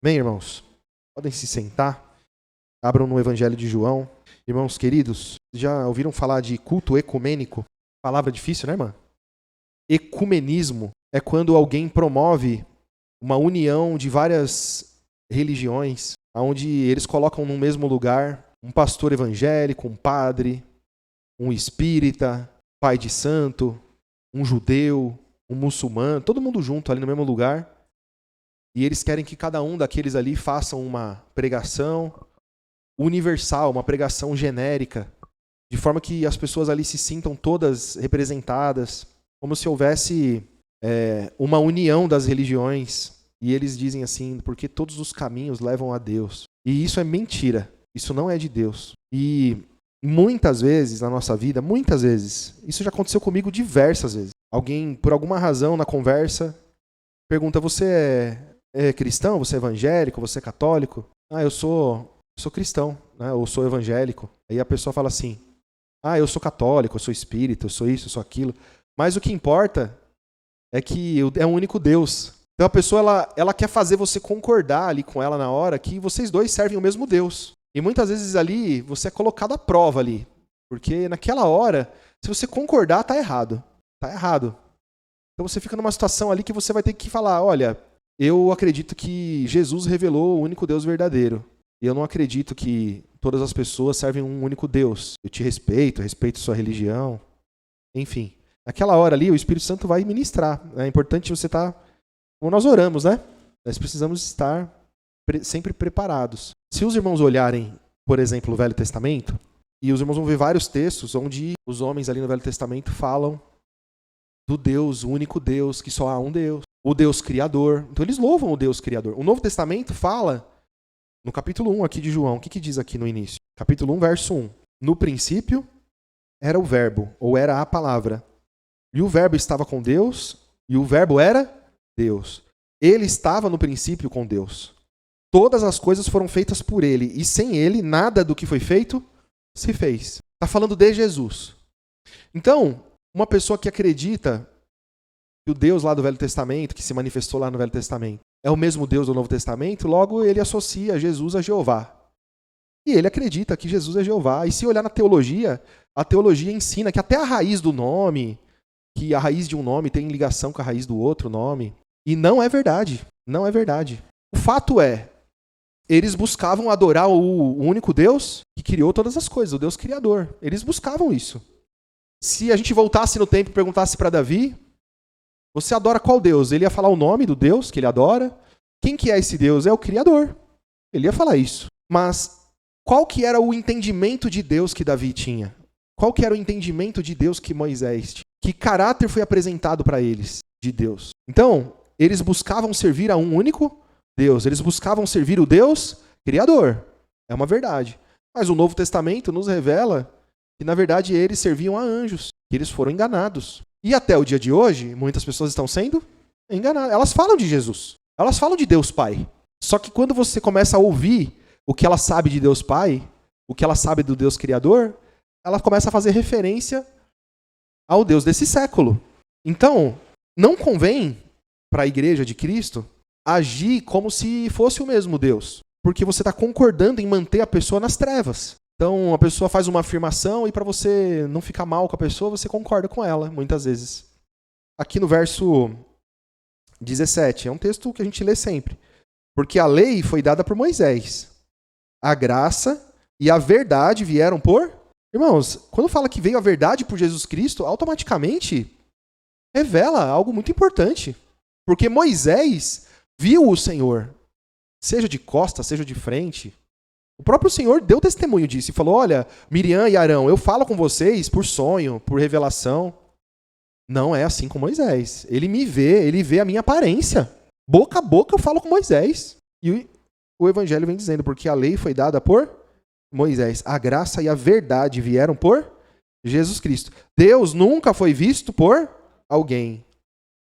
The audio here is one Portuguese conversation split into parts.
Bem, irmãos, podem se sentar. Abram no Evangelho de João. Irmãos queridos, já ouviram falar de culto ecumênico? Palavra difícil, né, irmã? Ecumenismo é quando alguém promove uma união de várias religiões, onde eles colocam no mesmo lugar um pastor evangélico, um padre, um espírita, pai de santo, um judeu, um muçulmano, todo mundo junto ali no mesmo lugar. E eles querem que cada um daqueles ali faça uma pregação universal, uma pregação genérica, de forma que as pessoas ali se sintam todas representadas, como se houvesse uma união das religiões. E eles dizem assim, porque todos os caminhos levam a Deus. E isso é mentira, isso não é de Deus. E muitas vezes na nossa vida, muitas vezes, isso já aconteceu comigo diversas vezes. Alguém, por alguma razão na conversa, pergunta, você é cristão? Você é evangélico? Você é católico? Ah, eu sou cristão, né? Ou sou evangélico. Aí a pessoa fala assim, ah, eu sou católico, eu sou espírita, eu sou isso, eu sou aquilo. Mas o que importa é que é um único Deus. Então a pessoa ela quer fazer você concordar ali com ela na hora que vocês dois servem o mesmo Deus. E muitas vezes ali você é colocado à prova ali. Porque naquela hora, se você concordar, tá errado. Tá errado. Então você fica numa situação ali que você vai ter que falar, olha, eu acredito que Jesus revelou o único Deus verdadeiro. E eu não acredito que todas as pessoas servem um único Deus. Eu te respeito sua religião. Enfim, naquela hora ali o Espírito Santo vai ministrar. É importante você estar, como nós oramos, né? Nós precisamos estar sempre preparados. Se os irmãos olharem, por exemplo, o Velho Testamento, e os irmãos vão ver vários textos onde os homens ali no Velho Testamento falam do Deus, o único Deus, que só há um Deus. O Deus Criador. Então eles louvam o Deus Criador. O Novo Testamento fala, no capítulo 1 aqui de João, o que diz aqui no início? Capítulo 1, verso 1. No princípio era o verbo, ou era a palavra. E o verbo estava com Deus, e o verbo era Deus. Ele estava no princípio com Deus. Todas as coisas foram feitas por ele, e sem ele, nada do que foi feito se fez. Está falando de Jesus. Então, uma pessoa que acredita que o Deus lá do Velho Testamento, que se manifestou lá no Velho Testamento, é o mesmo Deus do Novo Testamento, logo ele associa Jesus a Jeová. E ele acredita que Jesus é Jeová. E se olhar na teologia, a teologia ensina que até a raiz do nome, que a raiz de um nome tem ligação com a raiz do outro nome. E não é verdade. Não é verdade. O fato é, eles buscavam adorar o único Deus que criou todas as coisas, o Deus Criador. Eles buscavam isso. Se a gente voltasse no tempo e perguntasse para Davi, você adora qual Deus? Ele ia falar o nome do Deus que ele adora. Quem que é esse Deus? É o Criador. Ele ia falar isso. Mas qual que era o entendimento de Deus que Davi tinha? Qual que era o entendimento de Deus que Moisés tinha? Que caráter foi apresentado para eles de Deus? Então, eles buscavam servir a um único Deus. Eles buscavam servir o Deus Criador. É uma verdade. Mas o Novo Testamento nos revela que, na verdade, eles serviam a anjos. Que eles foram enganados. E até o dia de hoje, muitas pessoas estão sendo enganadas. Elas falam de Jesus. Elas falam de Deus Pai. Só que quando você começa a ouvir o que ela sabe de Deus Pai, o que ela sabe do Deus Criador, ela começa a fazer referência ao Deus desse século. Então, não convém para a Igreja de Cristo agir como se fosse o mesmo Deus. Porque você está concordando em manter a pessoa nas trevas. Então, a pessoa faz uma afirmação e para você não ficar mal com a pessoa, você concorda com ela, muitas vezes. Aqui no verso 17, é um texto que a gente lê sempre. Porque a lei foi dada por Moisés. A graça e a verdade vieram por... Irmãos, quando fala que veio a verdade por Jesus Cristo, automaticamente revela algo muito importante. Porque Moisés viu o Senhor, seja de costas, seja de frente. O próprio Senhor deu testemunho disso e falou, olha, Miriam e Arão, eu falo com vocês por sonho, por revelação. Não é assim com Moisés. Ele me vê, ele vê a minha aparência. Boca a boca eu falo com Moisés. E o Evangelho vem dizendo, porque a lei foi dada por Moisés. A graça e a verdade vieram por Jesus Cristo. Deus nunca foi visto por alguém.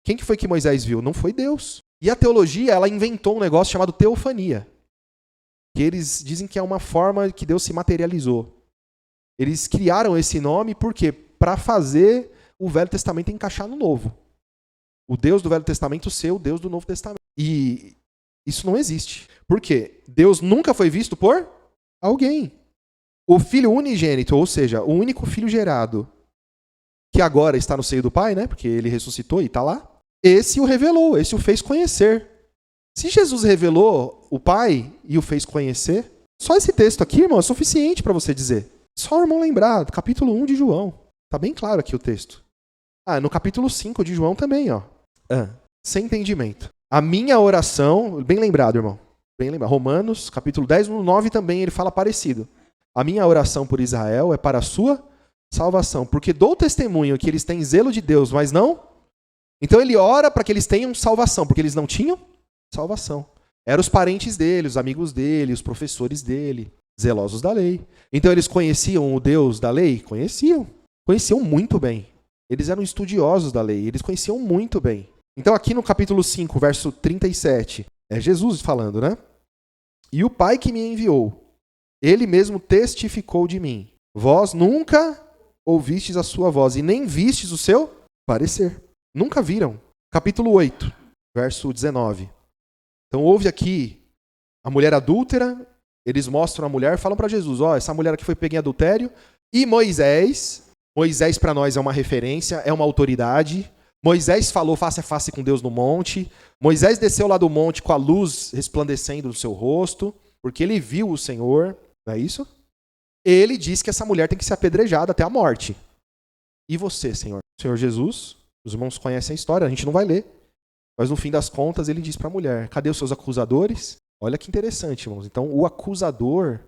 Quem que foi que Moisés viu? Não foi Deus. E a teologia, ela inventou um negócio chamado teofania. Que eles dizem que é uma forma que Deus se materializou. Eles criaram esse nome por quê? Para fazer o Velho Testamento encaixar no Novo. O Deus do Velho Testamento ser o Deus do Novo Testamento. E isso não existe. Por quê? Deus nunca foi visto por alguém. O filho unigênito, ou seja, o único filho gerado, que agora está no seio do Pai, né? Porque ele ressuscitou e está lá. Esse o revelou, esse o fez conhecer. Se Jesus revelou o Pai e o fez conhecer, só esse texto aqui, irmão, é suficiente para você dizer. Só o irmão lembrar, capítulo 1 de João. Está bem claro aqui o texto. No capítulo 5 de João também, ó. Sem entendimento. A minha oração, bem lembrado, irmão. Bem lembrado. Romanos, capítulo 10, no 9 também ele fala parecido. A minha oração por Israel é para a sua salvação, porque dou testemunho que eles têm zelo de Deus, mas não. Então ele ora para que eles tenham salvação, porque eles não tinham salvação. Eram os parentes dele, os amigos dele, os professores dele, zelosos da lei. Então eles conheciam o Deus da lei? Conheciam. Conheciam muito bem. Eles eram estudiosos da lei, eles conheciam muito bem. Então aqui no capítulo 5, verso 37, é Jesus falando, né? E o Pai que me enviou, ele mesmo testificou de mim. Vós nunca ouvistes a sua voz e nem vistes o seu parecer. Nunca viram. Capítulo 8, verso 19. Então houve aqui a mulher adúltera, eles mostram a mulher, falam para Jesus, essa mulher aqui foi pega em adultério, e Moisés para nós é uma referência, é uma autoridade. Moisés falou face a face com Deus no monte. Moisés desceu lá do monte com a luz resplandecendo no seu rosto, porque ele viu o Senhor, não é isso? Ele diz que essa mulher tem que ser apedrejada até a morte. E você, Senhor? Senhor Jesus, os irmãos conhecem a história, a gente não vai ler. Mas no fim das contas ele diz para a mulher, cadê os seus acusadores? Olha que interessante, irmãos. Então o acusador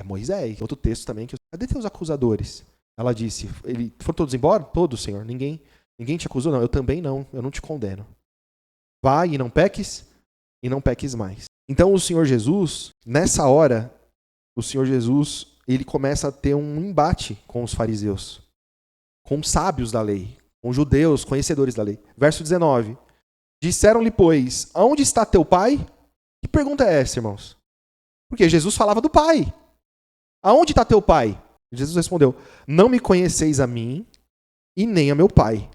é Moisés. Outro texto também, cadê teus acusadores? Ela disse, foram todos embora? Todos, Senhor. Ninguém te acusou? Não, eu também não. Eu não te condeno. Vai e não peques mais. Então o Senhor Jesus, nessa hora, ele começa a ter um embate com os fariseus, com os sábios da lei, com os judeus, conhecedores da lei. Verso 19. Disseram-lhe, pois, aonde está teu pai? Que pergunta é essa, irmãos? Porque Jesus falava do pai. Aonde está teu pai? Jesus respondeu, não me conheceis a mim e nem a meu pai.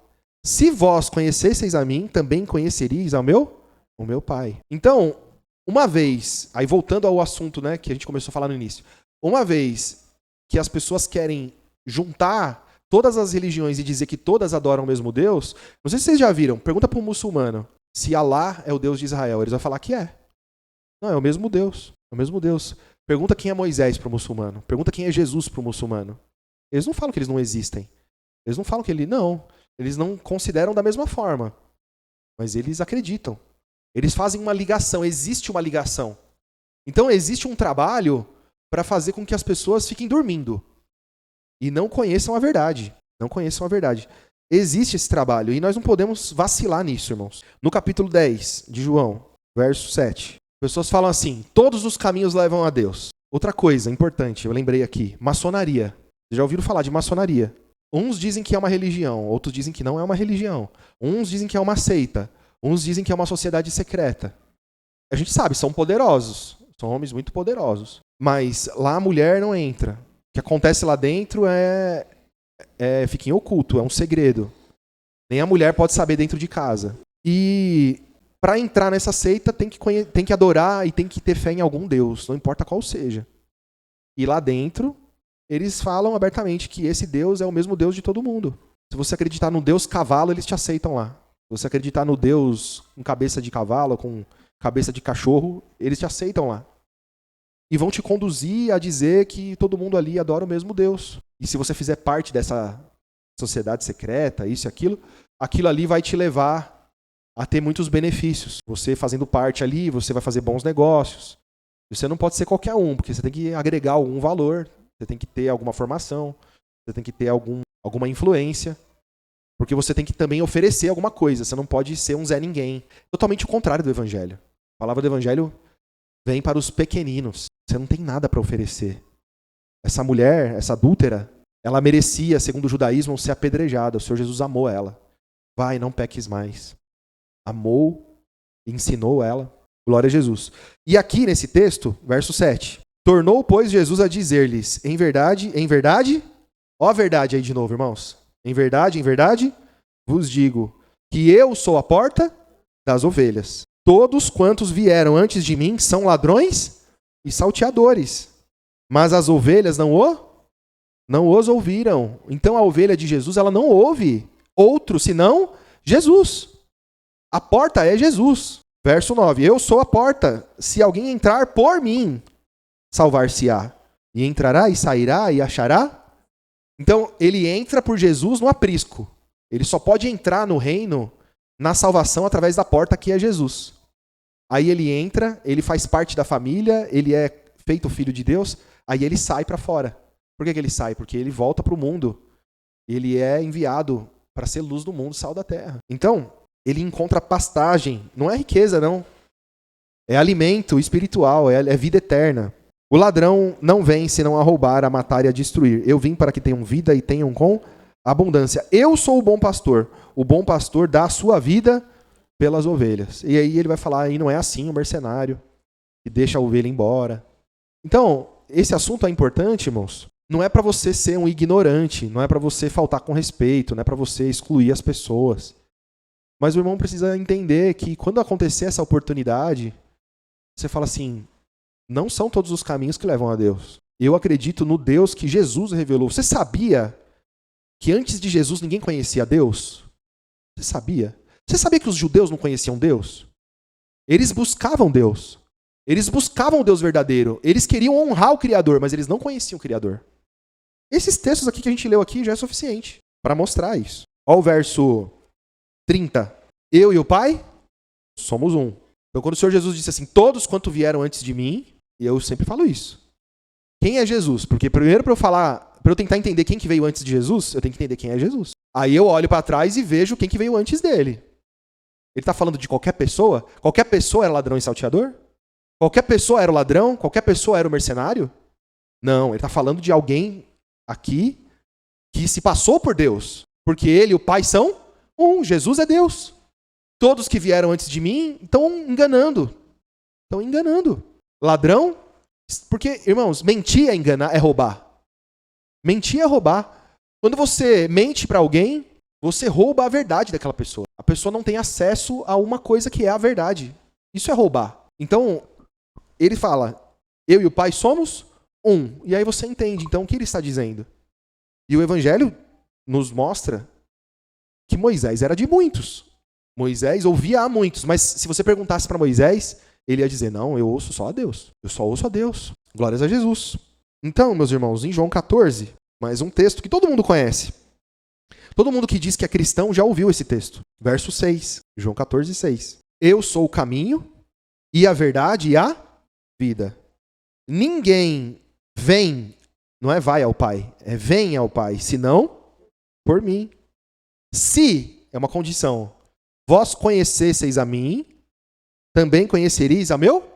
Se vós conhecesseis a mim, também conheceríeis o meu pai. Então, uma vez, aí voltando ao assunto, né, que a gente começou a falar no início, uma vez que as pessoas querem juntar todas as religiões e dizer que todas adoram o mesmo Deus, não sei se vocês já viram, pergunta para um muçulmano se Alá é o Deus de Israel, eles vão falar que é. Não, é o mesmo Deus, é o mesmo Deus. Pergunta quem é Moisés para o muçulmano. Pergunta quem é Jesus para o muçulmano. Eles não falam que eles não existem. Eles não falam que eles não consideram da mesma forma. Mas eles acreditam. Eles fazem uma ligação, existe uma ligação. Então existe um trabalho para fazer com que as pessoas fiquem dormindo. E não conheçam a verdade. Não conheçam a verdade. Existe esse trabalho e nós não podemos vacilar nisso, irmãos. No capítulo 10 de João, verso 7. Pessoas falam assim, todos os caminhos levam a Deus. Outra coisa importante, eu lembrei aqui, maçonaria. Vocês já ouviram falar de maçonaria? Uns dizem que é uma religião, outros dizem que não é uma religião. Uns dizem que é uma seita, uns dizem que é uma sociedade secreta. A gente sabe, são poderosos, são homens muito poderosos. Mas lá a mulher não entra. O que acontece lá dentro fica em oculto, é um segredo. Nem a mulher pode saber dentro de casa. E para entrar nessa seita tem que adorar e tem que ter fé em algum Deus, não importa qual seja. E lá dentro, eles falam abertamente que esse Deus é o mesmo Deus de todo mundo. Se você acreditar no Deus cavalo, eles te aceitam lá. Se você acreditar no Deus com cabeça de cavalo, com cabeça de cachorro, eles te aceitam lá. E vão te conduzir a dizer que todo mundo ali adora o mesmo Deus. E se você fizer parte dessa sociedade secreta, isso e aquilo ali vai te levar a ter muitos benefícios. Você fazendo parte ali, você vai fazer bons negócios. Você não pode ser qualquer um, porque você tem que agregar algum valor, você tem que ter alguma formação, você tem que ter alguma influência, porque você tem que também oferecer alguma coisa, você não pode ser um Zé Ninguém. Totalmente o contrário do Evangelho. A palavra do Evangelho vem para os pequeninos. Você não tem nada para oferecer. Essa mulher, essa adúltera, ela merecia, segundo o judaísmo, ser apedrejada. O Senhor Jesus amou ela. Vai, não peques mais. Amou, ensinou ela. Glória a Jesus. E aqui nesse texto, verso 7. Tornou, pois, Jesus a dizer-lhes, em verdade, ó a verdade aí de novo, irmãos. Em verdade, vos digo que eu sou a porta das ovelhas. Todos quantos vieram antes de mim são ladrões e salteadores, mas as ovelhas não os ouviram. Então a ovelha de Jesus, ela não ouve outro senão Jesus. A porta é Jesus. Verso 9, eu sou a porta. Se alguém entrar por mim, salvar-se-á. E entrará e sairá e achará. Então ele entra por Jesus no aprisco. Ele só pode entrar no reino, na salvação, através da porta que é Jesus. Aí ele entra, ele faz parte da família, ele é feito filho de Deus, aí ele sai para fora. Por que ele sai? Porque ele volta para o mundo. Ele é enviado para ser luz do mundo, sal da terra. Então, ele encontra pastagem. Não é riqueza, não. É alimento espiritual, é vida eterna. O ladrão não vem senão a roubar, a matar e a destruir. Eu vim para que tenham vida e tenham com abundância. Eu sou o bom pastor. O bom pastor dá a sua vida pelas ovelhas. E aí ele vai falar, aí não é assim o mercenário que deixa a ovelha embora. Então, esse assunto é importante, irmãos. Não é para você ser um ignorante, não é para você faltar com respeito, não é para você excluir as pessoas. Mas o irmão precisa entender que quando acontecer essa oportunidade, você fala assim, não são todos os caminhos que levam a Deus. Eu acredito no Deus que Jesus revelou. Você sabia que antes de Jesus ninguém conhecia Deus? Você sabia? Você sabia que os judeus não conheciam Deus? Eles buscavam Deus. Eles buscavam o Deus verdadeiro. Eles queriam honrar o Criador, mas eles não conheciam o Criador. Esses textos aqui que a gente leu aqui já é suficiente para mostrar isso. Olha o verso 30. Eu e o Pai somos um. Então quando o Senhor Jesus disse assim, todos quanto vieram antes de mim, e eu sempre falo isso. Quem é Jesus? Porque primeiro para eu tentar entender quem que veio antes de Jesus, eu tenho que entender quem é Jesus. Aí eu olho para trás e vejo quem que veio antes dele. Ele está falando de qualquer pessoa? Qualquer pessoa era ladrão e salteador? Qualquer pessoa era o ladrão? Qualquer pessoa era o mercenário? Não, ele está falando de alguém aqui que se passou por Deus. Porque ele e o Pai são um. Jesus é Deus. Todos que vieram antes de mim estão enganando. Estão enganando. Ladrão? Porque, irmãos, mentir é enganar, é roubar. Mentir é roubar. Quando você mente para alguém, você rouba a verdade daquela pessoa. A pessoa não tem acesso a uma coisa que é a verdade. Isso é roubar. Então, ele fala, eu e o Pai somos um. E aí você entende, então, o que ele está dizendo. E o Evangelho nos mostra que Moisés era de muitos. Moisés ouvia a muitos, mas se você perguntasse para Moisés, ele ia dizer, não, eu ouço só a Deus. Eu só ouço a Deus. Glórias a Jesus. Então, meus irmãos, em João 14, mais um texto que todo mundo conhece. Todo mundo que diz que é cristão já ouviu esse texto. Verso 6, João 14, 6. Eu sou o caminho e a verdade e a vida. Ninguém vem, não é vai ao Pai, é vem ao Pai, senão por mim. Se, é uma condição, vós conhecesseis a mim, também conhecereis a meu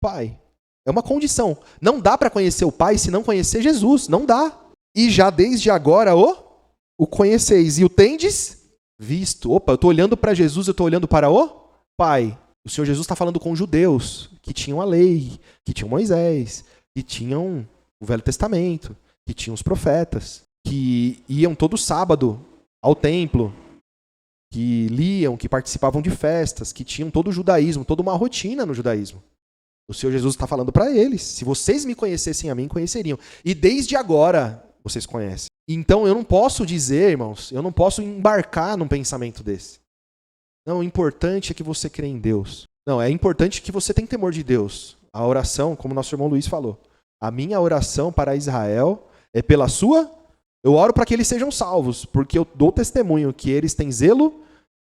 Pai. É uma condição. Não dá para conhecer o Pai se não conhecer Jesus. Não dá. E já desde agora o conheceis. E o tendes visto. Opa, eu estou olhando para Jesus, eu estou olhando para o Pai. O Senhor Jesus está falando com judeus que tinham a lei, que tinham Moisés, que tinham o Velho Testamento, que tinham os profetas, que iam todo sábado ao templo, que liam, que participavam de festas, que tinham todo o judaísmo, toda uma rotina no judaísmo. O Senhor Jesus está falando para eles, se vocês me conhecessem a mim, conheceriam. E desde agora vocês conhecem. Então eu não posso dizer, irmãos, eu não posso embarcar num pensamento desse. Não, o importante é que você crê em Deus. Não, é importante que você tenha temor de Deus. A oração, como nosso irmão Luiz falou, a minha oração para Israel é pela sua. Eu oro para que eles sejam salvos, porque eu dou testemunho que eles têm zelo.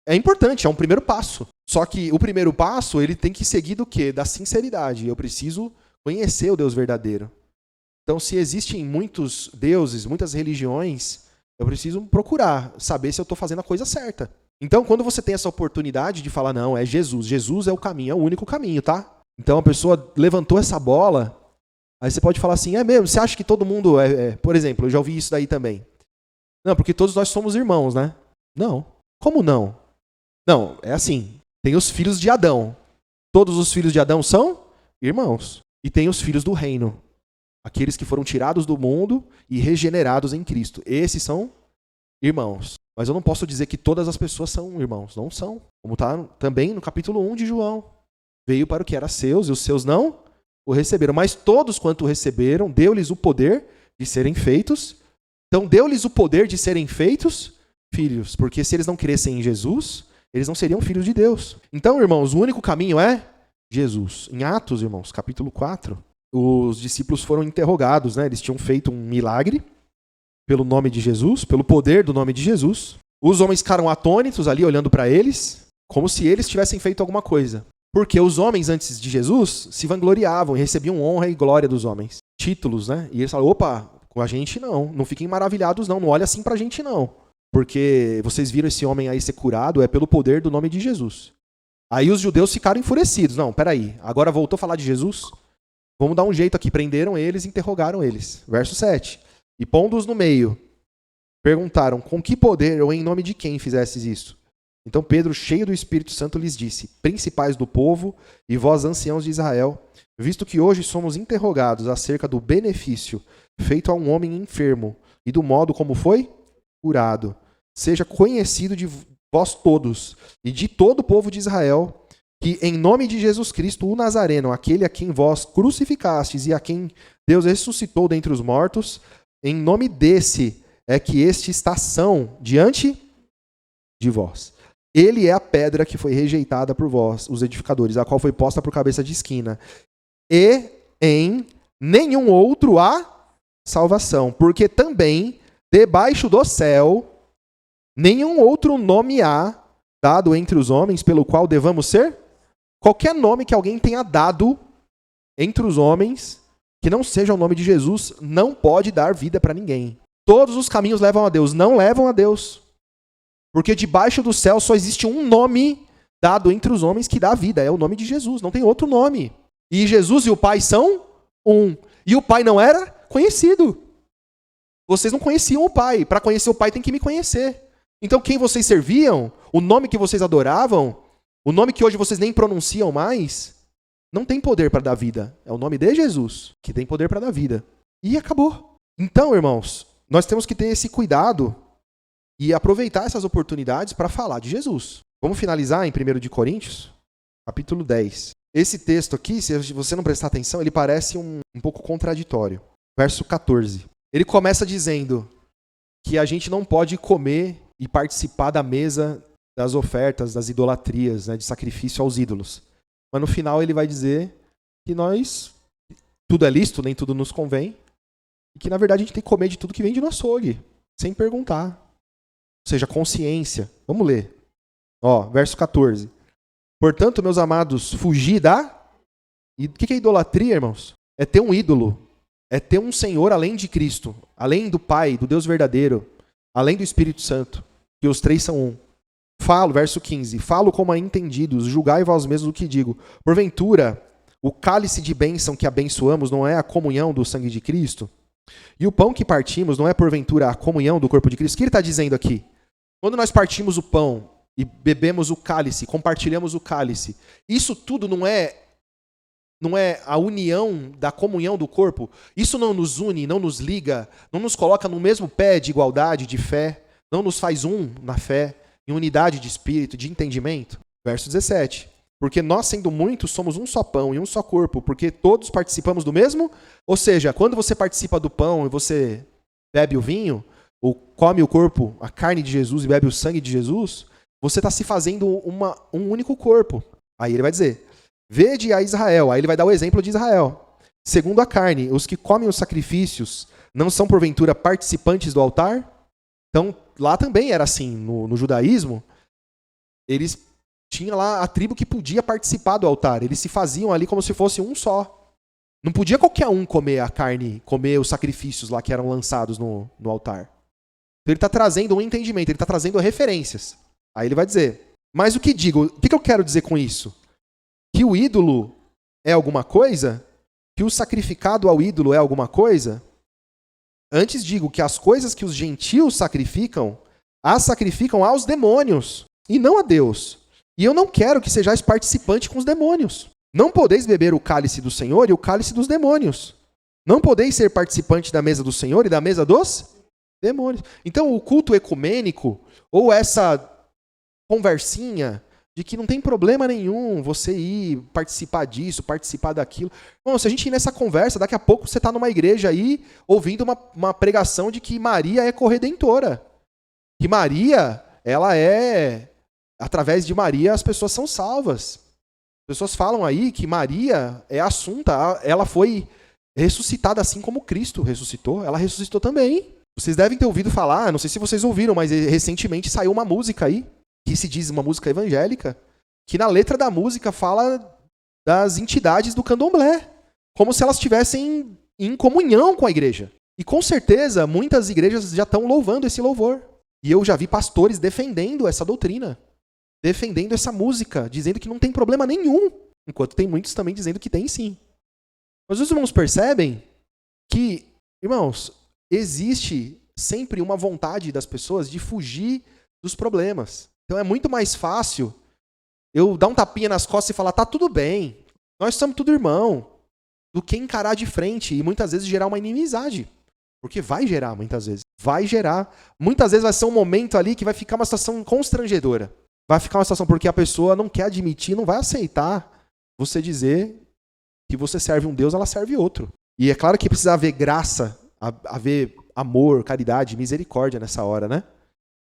É importante, é um primeiro passo. Só que o primeiro passo, ele tem que seguir do quê? Da sinceridade. Eu preciso conhecer o Deus verdadeiro. Então, se existem muitos deuses, muitas religiões, eu preciso procurar saber se eu estou fazendo a coisa certa. Então, quando você tem essa oportunidade de falar, não, é Jesus. Jesus é o caminho, é o único caminho, tá? Então, a pessoa levantou essa bola, aí você pode falar assim, é mesmo? Você acha que todo mundo Por exemplo, eu já ouvi isso daí também. Não, porque todos nós somos irmãos, né? Não. Como não? Não, é assim. Tem os filhos de Adão. Todos os filhos de Adão são irmãos. E tem os filhos do reino. Aqueles que foram tirados do mundo e regenerados em Cristo. Esses são irmãos. Mas eu não posso dizer que todas as pessoas são irmãos. Não são. Como está também no capítulo 1 de João. Veio para o que era seus e os seus não o receberam. Mas todos quanto o receberam, deu-lhes o poder de serem feitos. Então deu-lhes o poder de serem feitos filhos. Porque se eles não crescem em Jesus, eles não seriam filhos de Deus. Então, irmãos, o único caminho é Jesus. Em Atos, irmãos, capítulo 4, os discípulos foram interrogados, né? Eles tinham feito um milagre pelo nome de Jesus, pelo poder do nome de Jesus. Os homens ficaram atônitos ali, olhando para eles, como se eles tivessem feito alguma coisa. Porque os homens, antes de Jesus, se vangloriavam e recebiam honra e glória dos homens. Títulos, né? E eles falaram, opa, com a gente não fiquem maravilhados não olha assim pra gente não. Porque vocês viram esse homem aí ser curado, é pelo poder do nome de Jesus. Aí os judeus ficaram enfurecidos. Não, peraí, agora voltou a falar de Jesus? Vamos dar um jeito aqui. Prenderam eles, interrogaram eles. Verso 7. E pondo-os no meio, perguntaram, com que poder ou em nome de quem fizestes isso? Então Pedro, cheio do Espírito Santo, lhes disse, principais do povo e vós anciãos de Israel, visto que hoje somos interrogados acerca do benefício feito a um homem enfermo e do modo como foi curado, seja conhecido de vós todos e de todo o povo de Israel, que em nome de Jesus Cristo, o Nazareno, aquele a quem vós crucificastes e a quem Deus ressuscitou dentre os mortos, em nome desse é que este está são diante de vós. Ele é a pedra que foi rejeitada por vós, os edificadores, a qual foi posta por cabeça de esquina. E em nenhum outro há salvação, porque também debaixo do céu nenhum outro nome há dado entre os homens pelo qual devamos ser. Qualquer nome que alguém tenha dado entre os homens que não seja o nome de Jesus não pode dar vida para ninguém. Todos os caminhos levam a Deus, não levam a Deus. Porque debaixo do céu só existe um nome dado entre os homens que dá vida, é o nome de Jesus, não tem outro nome. E Jesus e o Pai são um. E o Pai não era conhecido. Vocês não conheciam o Pai. Para conhecer o Pai tem que me conhecer. Então quem vocês serviam, o nome que vocês adoravam, o nome que hoje vocês nem pronunciam mais, não tem poder para dar vida. É o nome de Jesus que tem poder para dar vida. E acabou. Então, irmãos, nós temos que ter esse cuidado e aproveitar essas oportunidades para falar de Jesus. Vamos finalizar em 1 de Coríntios, capítulo 10. Esse texto aqui, se você não prestar atenção, ele parece um pouco contraditório. Verso 14. Ele começa dizendo que a gente não pode comer e participar da mesa das ofertas, das idolatrias, né, de sacrifício aos ídolos. Mas no final ele vai dizer que nós, tudo é lícito, nem tudo nos convém, e que na verdade a gente tem que comer de tudo que vem de nosso açougue, sem perguntar. Ou seja, consciência. Vamos ler. Verso 14. Portanto, meus amados, fugi da... E o que é idolatria, irmãos? É ter um ídolo. É ter um Senhor além de Cristo, além do Pai, do Deus verdadeiro, além do Espírito Santo, que os três são um. Falo, verso 15, falo como a entendidos, julgai vós mesmos o que digo. Porventura, o cálice de bênção que abençoamos não é a comunhão do sangue de Cristo? E o pão que partimos não é porventura a comunhão do corpo de Cristo? O que ele está dizendo aqui? Quando nós partimos o pão e bebemos o cálice, compartilhamos o cálice, isso tudo não é a união da comunhão do corpo? Isso não nos une, não nos liga, não nos coloca no mesmo pé de igualdade, de fé, não nos faz um na fé, em unidade de espírito, de entendimento? Verso 17. Porque nós, sendo muitos, somos um só pão e um só corpo, porque todos participamos do mesmo. Ou seja, quando você participa do pão e você bebe o vinho, ou come o corpo, a carne de Jesus e bebe o sangue de Jesus, você está se fazendo um único corpo. Aí ele vai dizer, vede a Israel. Aí ele vai dar o exemplo de Israel. Segundo a carne, os que comem os sacrifícios não são porventura participantes do altar? Então, lá também era assim, no judaísmo, eles tinham lá a tribo que podia participar do altar. Eles se faziam ali como se fosse um só. Não podia qualquer um comer a carne, comer os sacrifícios lá que eram lançados no altar. Então ele está trazendo um entendimento, ele está trazendo referências. Aí ele vai dizer, mas o que digo? O que eu quero dizer com isso? Que o ídolo é alguma coisa? Que o sacrificado ao ídolo é alguma coisa? Antes digo que as coisas que os gentios sacrificam, as sacrificam aos demônios, e não a Deus. E eu não quero que sejais participante com os demônios. Não podeis beber o cálice do Senhor e o cálice dos demônios. Não podeis ser participante da mesa do Senhor e da mesa dos Demônios. Então, o culto ecumênico, ou essa conversinha de que não tem problema nenhum você ir participar disso, participar daquilo. Bom, se a gente ir nessa conversa, daqui a pouco você está numa igreja aí ouvindo uma pregação de que Maria é corredentora. Que Maria, ela é... Através de Maria as pessoas são salvas. As pessoas falam aí que Maria é assunta, ela foi ressuscitada assim como Cristo ressuscitou, ela ressuscitou também. Vocês devem ter ouvido falar, não sei se vocês ouviram, mas recentemente saiu uma música aí, que se diz uma música evangélica, que na letra da música fala das entidades do candomblé, como se elas estivessem em comunhão com a igreja. E com certeza, muitas igrejas já estão louvando esse louvor. E eu já vi pastores defendendo essa doutrina, defendendo essa música, dizendo que não tem problema nenhum, enquanto tem muitos também dizendo que tem sim. Mas os irmãos percebem que, irmãos, existe sempre uma vontade das pessoas de fugir dos problemas. Então é muito mais fácil eu dar um tapinha nas costas e falar, tá tudo bem, nós somos tudo irmão, do que encarar de frente e muitas vezes gerar uma inimizade. Porque vai gerar, muitas vezes. Vai gerar. Muitas vezes vai ser um momento ali que vai ficar uma situação constrangedora. Vai ficar uma situação porque a pessoa não quer admitir, não vai aceitar você dizer que você serve um Deus, ela serve outro. E é claro que precisa haver graça, haver amor, caridade, misericórdia nessa hora, né?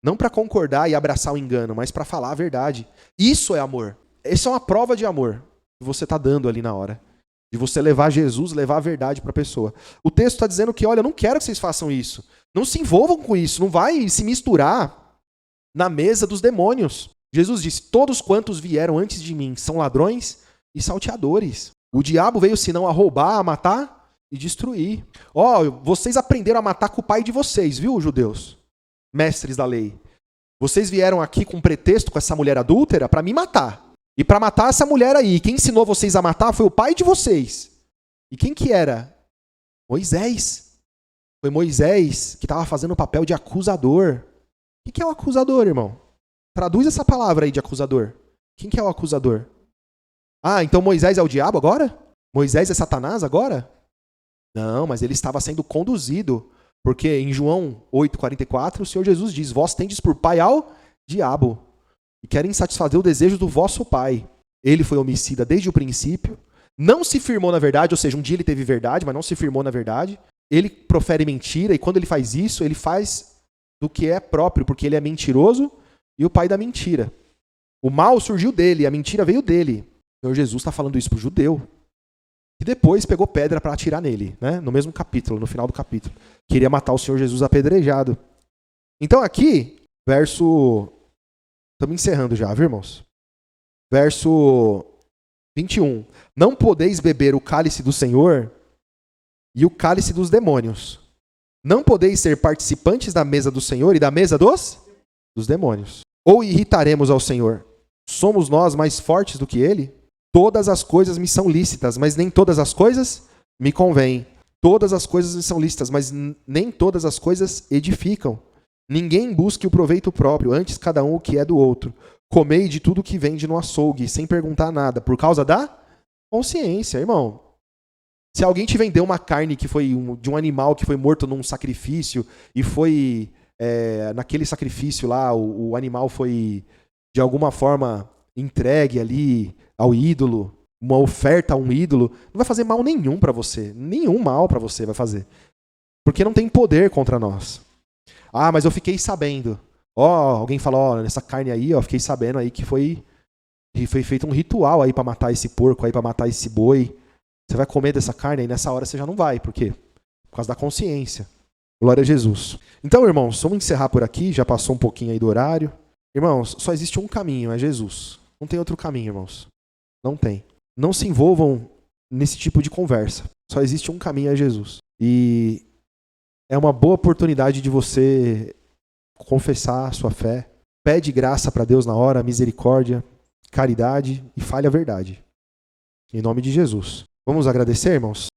Não para concordar e abraçar o engano, mas para falar a verdade. Isso é amor. Essa é uma prova de amor que você está dando ali na hora. De você levar Jesus, levar a verdade para a pessoa. O texto está dizendo que, olha, eu não quero que vocês façam isso. Não se envolvam com isso. Não vai se misturar na mesa dos demônios. Jesus disse, todos quantos vieram antes de mim são ladrões e salteadores. O diabo veio senão a roubar, a matar e destruir. Vocês aprenderam a matar com o pai de vocês, viu, judeus? Mestres da lei. Vocês vieram aqui com pretexto com essa mulher adúltera para me matar. E para matar essa mulher aí, quem ensinou vocês a matar foi o pai de vocês. E quem que era? Moisés. Foi Moisés que estava fazendo o papel de acusador. O que é o acusador, irmão? Traduz essa palavra aí de acusador. Quem que é o acusador? Então Moisés é o diabo agora? Moisés é Satanás agora? Não, mas ele estava sendo conduzido. Porque em João 8,44, o Senhor Jesus diz, vós tendes por pai ao diabo. E querem satisfazer o desejo do vosso pai. Ele foi homicida desde o princípio, não se firmou na verdade, ou seja, um dia ele teve verdade, mas não se firmou na verdade. Ele profere mentira, e quando ele faz isso, ele faz do que é próprio, porque ele é mentiroso e o pai da mentira. O mal surgiu dele, a mentira veio dele. O Senhor Jesus está falando isso para o judeu. E depois pegou pedra para atirar nele, né? No mesmo capítulo, no final do capítulo. Queria matar o Senhor Jesus apedrejado. Então aqui, verso... Estamos encerrando já, viu, irmãos? Verso 21. Não podeis beber o cálice do Senhor e o cálice dos demônios. Não podeis ser participantes da mesa do Senhor e da mesa dos demônios. Ou irritaremos ao Senhor? Somos nós mais fortes do que Ele? Todas as coisas me são lícitas, mas nem todas as coisas me convêm. Todas as coisas me são lícitas, mas nem todas as coisas edificam. Ninguém busque o proveito próprio, antes cada um o que é do outro. Comei de tudo que vende no açougue, sem perguntar nada, por causa da consciência, irmão. Se alguém te vendeu uma carne que foi de um animal que foi morto num sacrifício, e foi naquele sacrifício lá, o animal foi de alguma forma entregue ali ao ídolo, uma oferta a um ídolo, não vai fazer mal nenhum para você. Nenhum mal para você vai fazer. Porque não tem poder contra nós. Mas eu fiquei sabendo. Alguém falou, nessa carne aí, fiquei sabendo aí que foi feito um ritual aí para matar esse porco aí, para matar esse boi. Você vai comer dessa carne aí, nessa hora você já não vai. Por quê? Por causa da consciência. Glória a Jesus. Então, irmãos, vamos encerrar por aqui, já passou um pouquinho aí do horário. Irmãos, só existe um caminho, é Jesus. Não tem outro caminho, irmãos. Não tem. Não se envolvam nesse tipo de conversa. Só existe um caminho, é Jesus. E é uma boa oportunidade de você confessar a sua fé. Pede graça para Deus na hora, misericórdia, caridade e fale a verdade. Em nome de Jesus. Vamos agradecer, irmãos?